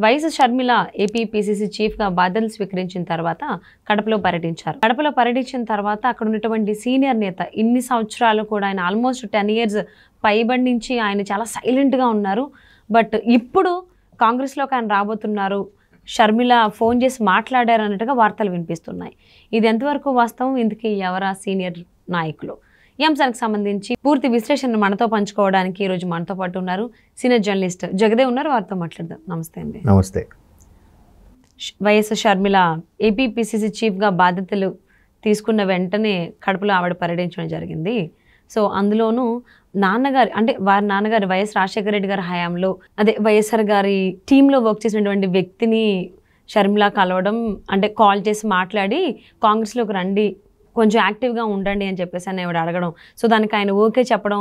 YS Sharmila AP PCC చీఫ్గా బాధ్యతలు స్వీకరించిన తర్వాత కడపలో పర్యటించారు. కడపలో పర్యటించిన తర్వాత అక్కడ ఉన్నటువంటి సీనియర్ నేత ఇన్ని సంవత్సరాలు కూడా ఆయన ఆల్మోస్ట్ 10 years పైబడి నుంచి ఆయన చాలా సైలెంట్గా ఉన్నారు. బట్ ఇప్పుడు కాంగ్రెస్లోకి ఆయన రాబోతున్నారు, షర్మిల ఫోన్ చేసి మాట్లాడారు అన్నట్టుగా వార్తలు వినిపిస్తున్నాయి. ఇది ఎంతవరకు వాస్తవం? ఇందుకు ఎవరా సీనియర్ నాయకులు? ఈ అంశానికి సంబంధించి పూర్తి విశ్లేషణ మనతో పంచుకోవడానికి ఈరోజు మనతో పాటు ఉన్నారు సీనియర్ జర్నలిస్ట్ జగదేవ్ ఉన్నారు. వారితో మాట్లాడదాం. నమస్తే అండి. నమస్తే. వైఎస్ షర్మిల ఏపీ పీసీసీ చీఫ్గా బాధ్యతలు తీసుకున్న వెంటనే కడపలో ఆవిడ పర్యటించడం జరిగింది. సో అందులోనూ నాన్నగారు అంటే వారి నాన్నగారు వైఎస్ రాజశేఖర రెడ్డి గారి హయాంలో అదే వైఎస్ఆర్ గారి టీంలో వర్క్ చేసినటువంటి వ్యక్తిని షర్మిల కలవడం, అంటే కాల్ చేసి మాట్లాడి కాంగ్రెస్లోకి రండి, కొంచెం యాక్టివ్గా ఉండండి అని చెప్పేసి అని ఆవిడ అడగడం, సో దానికి ఆయన ఓకే చెప్పడం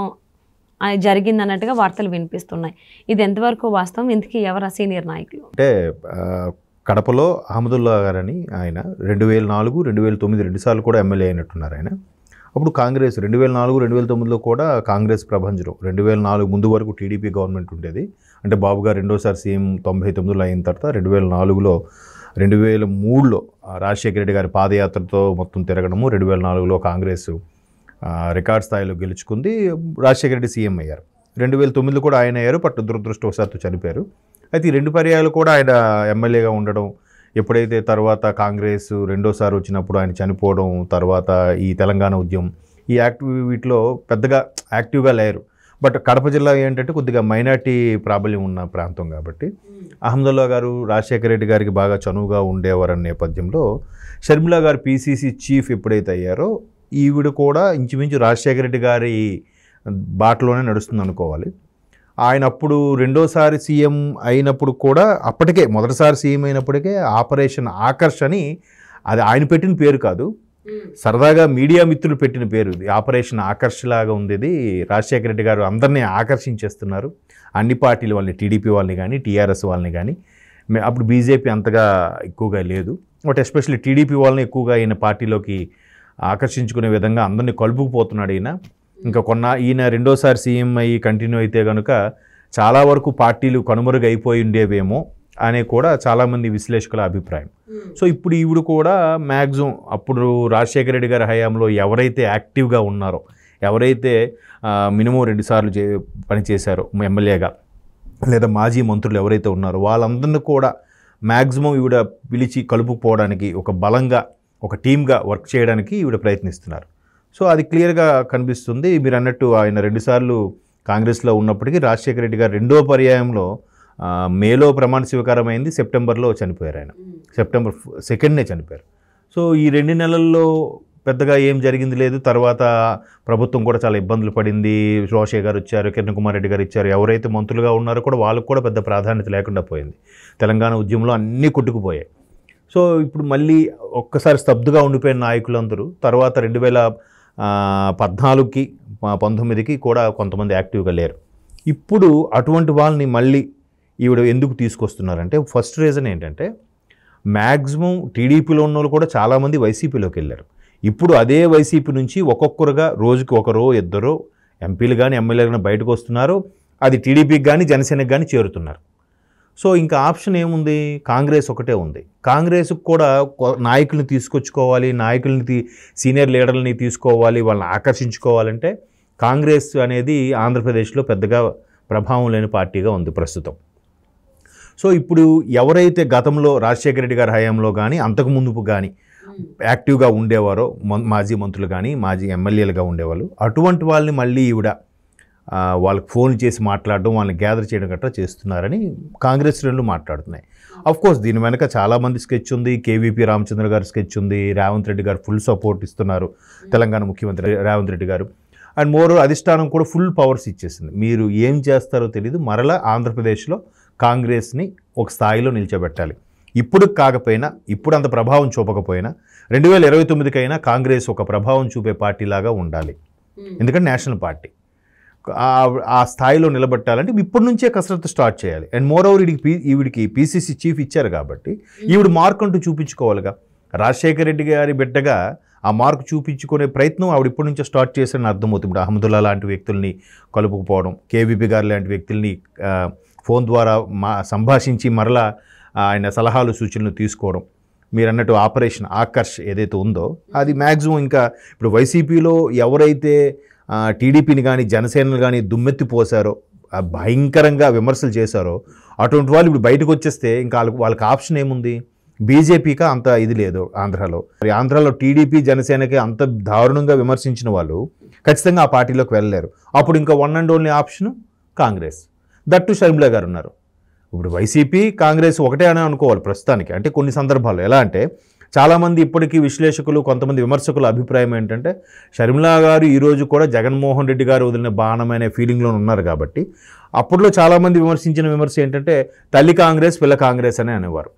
జరిగింది అన్నట్టుగా వార్తలు వినిపిస్తున్నాయి. ఇది ఎంతవరకు వాస్తవం? ఇందుకు ఎవరు సీనియర్ నాయకులు? అంటే కడపలో అహ్మదుల్లా గారని ఆయన 2004, 2009 రెండుసార్లు కూడా ఎమ్మెల్యే అయినట్టున్నారు ఆయన. అప్పుడు కాంగ్రెస్ 2004, 2009లో కూడా కాంగ్రెస్ ప్రభంజనం. 2004 ముందు వరకు టీడీపీ గవర్నమెంట్ ఉండేది. అంటే బాబు గారు రెండోసారి సీఎం 99లో అయిన తర్వాత 2004లో 2003లో రాజశేఖర రెడ్డి గారి పాదయాత్రతో మొత్తం తిరగడము, 2004లో కాంగ్రెస్ రికార్డ్ స్థాయిలో గెలుచుకుంది, రాజశేఖర రెడ్డి సీఎం అయ్యారు. 2009లో కూడా ఆయన అయ్యారు, బట్ దురదృష్టవశాత్తు చనిపోయారు. అయితే ఈ 2 పర్యాయాలు కూడా ఆయన ఎమ్మెల్యేగా ఉండడం, ఎప్పుడైతే తర్వాత కాంగ్రెస్ రెండోసారి వచ్చినప్పుడు ఆయన చనిపోవడం, తర్వాత ఈ తెలంగాణ ఉద్యమం, ఈ వీటిలో పెద్దగా యాక్టివ్గా లేరు. బట్ కడప జిల్లా ఏంటంటే కొద్దిగా మైనార్టీ ప్రాబల్యం ఉన్న ప్రాంతం కాబట్టి అహ్మదుల్లా గారు రాజశేఖర రెడ్డి గారికి బాగా చనువుగా ఉండేవారన్న నేపథ్యంలో షర్మిల గారు పీసీసీ చీఫ్ ఎప్పుడైతే అయ్యారో ఈవిడ కూడా ఇంచుమించు రాజశేఖర రెడ్డి గారి బాటలోనే నడుస్తుంది అనుకోవాలి. ఆయన అప్పుడు రెండోసారి సీఎం అయినప్పుడు కూడా అప్పటికే మొదటిసారి సీఎం అయినప్పటికే ఆపరేషన్ ఆకర్ష్ అని, అది ఆయన పెట్టిన పేరు కాదు, సరదాగా మీడియా మిత్రులు పెట్టిన పేరు. ఇది ఆపరేషన్ ఆకర్ష్ లాగా ఉంది. ఇది రాజశేఖర రెడ్డి గారు అందరినీ ఆకర్షించేస్తున్నారు, అన్ని పార్టీల వాళ్ళని, టీడీపీ వాళ్ళని కానీ టీఆర్ఎస్ వాళ్ళని కానీ. అప్పుడు బీజేపీ అంతగా ఎక్కువగా లేదు, బట్ ఎస్పెషల్లీ టీడీపీ వాళ్ళని ఎక్కువగా ఈయన పార్టీలోకి ఆకర్షించుకునే విధంగా అందరినీ కలుపుకుపోతున్నాడు ఈయన. ఇంకా ఈయన రెండోసారి సీఎం అయ్యి కంటిన్యూ అయితే కనుక చాలా వరకు పార్టీలు కనుమరుగైపోయి ఉండేవేమో అనే కూడా చాలామంది విశ్లేషకుల అభిప్రాయం. సో ఇప్పుడు ఈవిడ కూడా మ్యాక్సిమం అప్పుడు రాజశేఖర రెడ్డి గారి హయాంలో ఎవరైతే యాక్టివ్గా ఉన్నారో, ఎవరైతే మినిమం 2 సార్లు పనిచేశారో ఎమ్మెల్యేగా, లేదా మాజీ మంత్రులు ఎవరైతే ఉన్నారో వాళ్ళందరినీ కూడా మ్యాక్సిమం ఈవిడ పిలిచి కలుపుకుపోవడానికి, ఒక బలంగా ఒక టీమ్గా వర్క్ చేయడానికి ఈవిడ ప్రయత్నిస్తున్నారు. సో అది క్లియర్గా కనిపిస్తుంది. మీరు అన్నట్టు ఆయన 2 సార్లు కాంగ్రెస్లో ఉన్నప్పటికీ రాజశేఖర రెడ్డి గారు రెండో పర్యాయంలో మేలో ప్రమాణ స్వీకారం అయింది, సెప్టెంబర్లో చనిపోయారు. ఆయన సెప్టెంబర్ 2నే చనిపోయారు. సో ఈ 2 నెలల్లో పెద్దగా ఏం జరిగింది లేదు. తర్వాత ప్రభుత్వం కూడా చాలా ఇబ్బందులు పడింది. రోషే గారు వచ్చారు, కిరణ్ కుమార్ రెడ్డి గారు ఇచ్చారు, ఎవరైతే మంత్రులుగా ఉన్నారో కూడా వాళ్ళకు కూడా పెద్ద ప్రాధాన్యత లేకుండా పోయింది. తెలంగాణ ఉద్యమంలో అన్నీ కొట్టుకుపోయాయి. సో ఇప్పుడు మళ్ళీ ఒక్కసారి స్తబ్దుగా ఉండిపోయిన నాయకులందరూ తర్వాత 2014కి 19కి కూడా కొంతమంది యాక్టివ్గా లేరు. ఇప్పుడు అటువంటి వాళ్ళని మళ్ళీ ఈవిడ ఎందుకు తీసుకొస్తున్నారంటే, ఫస్ట్ రీజన్ ఏంటంటే మ్యాక్సిమం టీడీపీలో ఉన్న వాళ్ళు కూడా చాలామంది వైసీపీలోకి వెళ్ళారు. ఇప్పుడు అదే వైసీపీ నుంచి ఒక్కొక్కరుగా రోజుకి ఒకరో ఇద్దరో ఎంపీలు కానీ ఎమ్మెల్యేలు కానీ బయటకు వస్తున్నారు. అది టీడీపీకి కానీ జనసేనకి కానీ చేరుతున్నారు. సో ఇంకా ఆప్షన్ ఏముంది? కాంగ్రెస్ ఒకటే ఉంది. కాంగ్రెస్కి కూడా నాయకుల్ని తీసుకొచ్చుకోవాలి, నాయకుల్ని సీనియర్ లీడర్లని తీసుకోవాలి, వాళ్ళని ఆకర్షించుకోవాలంటే కాంగ్రెస్ అనేది ఆంధ్రప్రదేశ్లో పెద్దగా ప్రభావం లేని పార్టీగా ఉంది ప్రస్తుతం. సో ఇప్పుడు ఎవరైతే గతంలో రాజశేఖర రెడ్డి గారి హయాంలో కానీ అంతకు ముందుకు కానీ యాక్టివ్గా ఉండేవారో, మాజీ మంత్రులు కానీ మాజీ ఎమ్మెల్యేలుగా ఉండేవాళ్ళు, అటువంటి వాళ్ళని మళ్ళీ ఈవిడ వాళ్ళకి ఫోన్ చేసి మాట్లాడడం, వాళ్ళని గ్యాదర్ చేయడం గట్రా చేస్తున్నారని కాంగ్రెస్ శ్రేణులు మాట్లాడుతున్నాయి. అఫ్కోర్స్ దీని వెనక చాలామంది స్కెచ్ ఉంది. కేవీపీ రామచంద్ర గారు స్కెచ్ ఉంది. రేవంత్ రెడ్డి గారు ఫుల్ సపోర్ట్ ఇస్తున్నారు, తెలంగాణ ముఖ్యమంత్రి రేవంత్ రెడ్డి గారు. అండ్ మోర్ అధిష్టానం కూడా ఫుల్ పవర్స్ ఇచ్చేసింది. మీరు ఏం చేస్తారో తెలియదు, మరలా ఆంధ్రప్రదేశ్లో కాంగ్రెస్ని ఒక స్థాయిలో నిల్చోబెట్టాలి. ఇప్పుడు కాకపోయినా, ఇప్పుడు అంత ప్రభావం చూపకపోయినా 2029కైనా కాంగ్రెస్ ఒక ప్రభావం చూపే పార్టీలాగా ఉండాలి. ఎందుకంటే నేషనల్ పార్టీ ఆ స్థాయిలో నిలబెట్టాలంటే ఇప్పటి నుంచే కసరత్తు స్టార్ట్ చేయాలి. అండ్ మోర్ ఓవర్ ఈవిడికి పీసీసీ చీఫ్ ఇచ్చారు కాబట్టి ఈవిడ మార్క్ అంటూ చూపించుకోవాలిగా. రాజశేఖర రెడ్డి గారి బిడ్డగా ఆ మార్క్ చూపించుకునే ప్రయత్నం ఆవిడ ఇప్పటి నుంచే స్టార్ట్ చేశారని అర్థమవుతుంది. ఇప్పుడు అహ్మదుల్లా లాంటి వ్యక్తుల్ని కలుపుకుపోవడం, కేవీపీ గారు లాంటి వ్యక్తుల్ని ఫోన్ ద్వారా సంభాషించి మరలా ఆయన సలహాలు సూచనలు తీసుకోవడం. మీరు అన్నట్టు ఆపరేషన్ ఆకర్ష్ ఏదైతే ఉందో అది మ్యాక్సిమం ఇంకా ఇప్పుడు వైసీపీలో ఎవరైతే టీడీపీని కానీ జనసేనను కానీ దుమ్మెత్తిపోసారో భయంకరంగా విమర్శలు చేశారో అటువంటి వాళ్ళు ఇప్పుడు బయటకు వచ్చేస్తే ఇంకా వాళ్ళకి ఆప్షన్ ఏముంది? బీజేపీకి అంత ఇది లేదు ఆంధ్రాలో టీడీపీ జనసేనకి అంత దారుణంగా విమర్శించిన వాళ్ళు ఖచ్చితంగా ఆ పార్టీలోకి వెళ్ళలేరు. అప్పుడు ఇంకా one and only option Congress. That Sharmila గారు ఉన్నారు. ఇప్పుడు వైసీపీ కాంగ్రెస్ ఒకటే అని అనుకోవాలి ప్రస్తుతానికి. అంటే కొన్ని సందర్భాల్లో ఎలా అంటే చాలామంది ఇప్పటికీ విశ్లేషకులు కొంతమంది విమర్శకుల అభిప్రాయం ఏంటంటే షర్మిల గారు ఈరోజు కూడా జగన్మోహన్ రెడ్డి గారు వదిలిన బాణం అనే ఫీలింగ్లో ఉన్నారు. కాబట్టి అప్పట్లో చాలామంది విమర్శించిన విమర్శ ఏంటంటే తల్లి కాంగ్రెస్ పిల్ల కాంగ్రెస్ అని అనేవారు.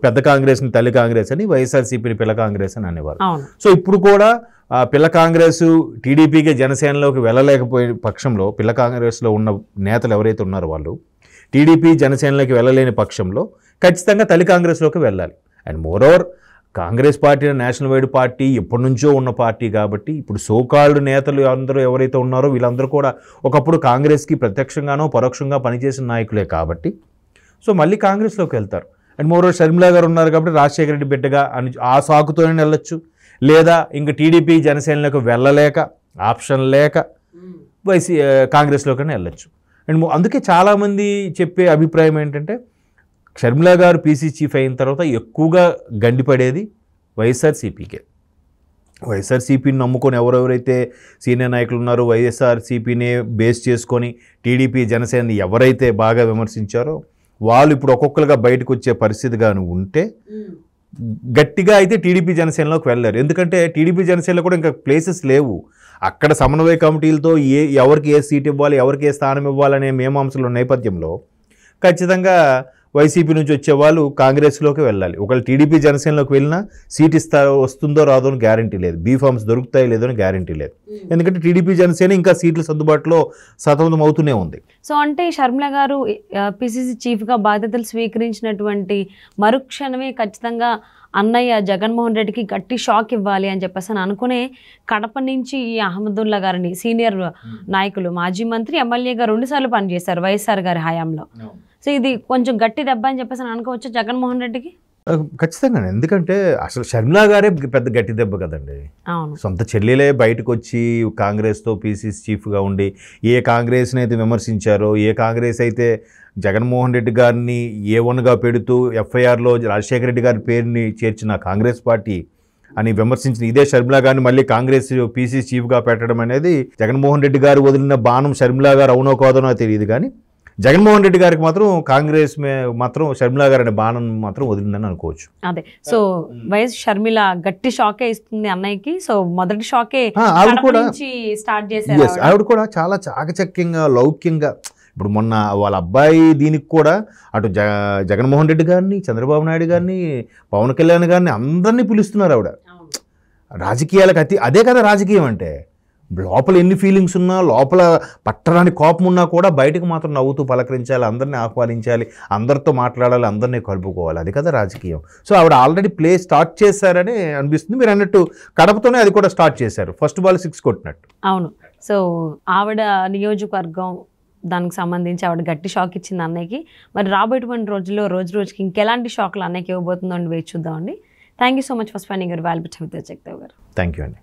పెద్ద కాంగ్రెస్ని తల్లి కాంగ్రెస్ అని, వైఎస్ఆర్సీపీని పిల్ల కాంగ్రెస్ అని అనేవారు. సో ఇప్పుడు కూడా పిల్ల కాంగ్రెస్ టీడీపీకి జనసేనలోకి వెళ్ళలేకపోయే పక్షంలో పిల్ల కాంగ్రెస్లో ఉన్న నేతలు ఎవరైతే ఉన్నారో వాళ్ళు టీడీపీ జనసేనలోకి వెళ్ళలేని పక్షంలో ఖచ్చితంగా తల్లి కాంగ్రెస్లోకి వెళ్ళాలి. And moreover Congress party national wide party ఎప్పటి నుంచో ఉన్న పార్టీ కాబట్టి ఇప్పుడు సోకాల్డ్ నేతలు అందరూ ఎవరైతే ఉన్నారో వీళ్ళందరూ కూడా ఒకప్పుడు కాంగ్రెస్కి ప్రత్యక్షంగానో పరోక్షంగా పనిచేసిన నాయకులే కాబట్టి సో మళ్ళీ కాంగ్రెస్లోకి వెళ్తారు. అండ్ మోరోవర్ షర్మిల గారు ఉన్నారు కాబట్టి రాజశేఖర రెడ్డి బిడ్డగా అని ఆ సాకుతోనే వెళ్ళొచ్చు. లేదా ఇంక టీడీపీ జనసేనలోకి వెళ్ళలేక ఆప్షన్ లేక కాంగ్రెస్లోకనే వెళ్ళొచ్చు. అండ్ అందుకే చాలామంది చెప్పే అభిప్రాయం ఏంటంటే షర్మిల గారు పీసీ చీఫ్ అయిన తర్వాత ఎక్కువగా గండిపడేది వైఎస్ఆర్సీపీకే. వైఎస్ఆర్సీపీని నమ్ముకొని ఎవరెవరైతే సీనియర్ నాయకులు ఉన్నారో వైఎస్ఆర్సీపీనే బేస్ చేసుకొని టీడీపీ జనసేనని ఎవరైతే బాగా విమర్శించారో వాళ్ళు ఇప్పుడు ఒక్కొక్కరుగా బయటకు వచ్చే పరిస్థితిగాను ఉంటే గట్టిగా అయితే టీడీపీ జనసేనలోకి వెళ్ళారు. ఎందుకంటే టీడీపీ జనసేనలో కూడా ఇంకా ప్లేసెస్ లేవు. అక్కడ సమన్వయ కమిటీలతో ఎవరికి ఏ సీట్ ఇవ్వాలి, ఎవరికి ఏ స్థానం ఇవ్వాలనే మీమాంసల నేపథ్యంలో ఖచ్చితంగా వైసీపీ నుంచి వచ్చేవాళ్ళు కాంగ్రెస్లోకి వెళ్ళాలి. ఒకవేళ టీడీపీ జనసేనలోకి వెళ్ళినా సీట్ వస్తుందో రాదో అని గ్యారంటీ లేదు, బీఫామ్స్ దొరుకుతాయో లేదో అని గ్యారంటీ లేదు. ఎందుకంటే టీడీపీ జనసేన ఇంకా సీట్లు సర్దుబాటులో సతమతం అవుతూనే ఉంది. సో అంటే షర్మిల గారు పిసిసి చీఫ్గా బాధ్యతలు స్వీకరించినటువంటి మరుక్షణమే ఖచ్చితంగా అన్నయ్య జగన్మోహన్ రెడ్డికి గట్టి షాక్ ఇవ్వాలి అని చెప్పేసి అని అనుకునే కడప నుంచి ఈ అహ్మదుల్లా గారిని సీనియర్ నాయకులు మాజీ మంత్రి ఎమ్మెల్యేగా 2 సార్లు పనిచేశారు వైఎస్ఆర్ గారి హయాంలో. సో ఇది కొంచెం గట్టి దెబ్బ అని చెప్పేసి అనుకోవచ్చు జగన్మోహన్ రెడ్డికి. ఖచ్చితంగా. ఎందుకంటే అసలు షర్మిల గారే పెద్ద గట్టి దెబ్బ కదండి. సొంత చెల్లెలే బయటకు వచ్చి కాంగ్రెస్తో పీసీసీ చీఫ్గా ఉండి ఏ కాంగ్రెస్ని అయితే విమర్శించారో, ఏ కాంగ్రెస్ అయితే జగన్మోహన్ రెడ్డి గారిని A1గా పెడుతూ ఎఫ్ఐఆర్లో రాజశేఖర రెడ్డి గారి పేరుని చేర్చిన కాంగ్రెస్ పార్టీ అని విమర్శించిన ఇదే షర్మిల గారిని మళ్ళీ కాంగ్రెస్ పీసీసీ చీఫ్గా పెట్టడం అనేది జగన్మోహన్ రెడ్డి గారు వదిలిన బాణం షర్మిల గారు అవునో కాదనో తెలియదు. కానీ జగన్మోహన్ రెడ్డి గారికి మాత్రం కాంగ్రెస్ మాత్రం షర్మిల గారు అనే బాణం మాత్రం వదిలిందని అనుకోవచ్చు. అదే సో వైఎస్ షర్మిల గట్టి షాకే ఇస్తుంది అన్నయ్యకి. సో మొదటి షాకే ఆవిడ కూడా స్టార్ట్ చేశారు. ఆవిడ కూడా చాలా చాకచక్యంగా లౌక్యంగా ఇప్పుడు మొన్న వాళ్ళ అబ్బాయి దీనికి కూడా అటు జగన్మోహన్ రెడ్డి గారిని, చంద్రబాబు నాయుడు గారిని, పవన్ కళ్యాణ్ గారిని అందరినీ పిలుస్తున్నారు ఆవిడ. రాజకీయాలకు అదే కదా రాజకీయం అంటే. లోపల ఎన్ని ఫీలింగ్స్ ఉన్నా, లోపల పట్టడానికి కోపం ఉన్నా కూడా బయటకు మాత్రం నవ్వుతూ పలకరించాలి, అందరినీ ఆహ్వానించాలి, అందరితో మాట్లాడాలి, అందరినీ కలుపుకోవాలి. అది కదా రాజకీయం. సో ఆవిడ ఆల్రెడీ ప్లే స్టార్ట్ చేశారని అనిపిస్తుంది. మీరు అన్నట్టు కడపతోనే అది కూడా స్టార్ట్ చేశారు, ఫస్ట్ బాల్ 6 కొట్టినట్టు. అవును. సో ఆవిడ నియోజకవర్గం దానికి సంబంధించి ఆవిడ గట్టి షాక్ ఇచ్చింది అన్నయ్యకి. మరి రాబోయేటువంటి రోజుల్లో రోజు రోజుకి ఇంకెలాంటి షాక్లు అన్నయ్యకి ఇవ్వబోతుందో అని వేచి చూద్దామండి. Thank you so much for spending your valuable time with Jagadev గారు. థ్యాంక్ యూ అండి.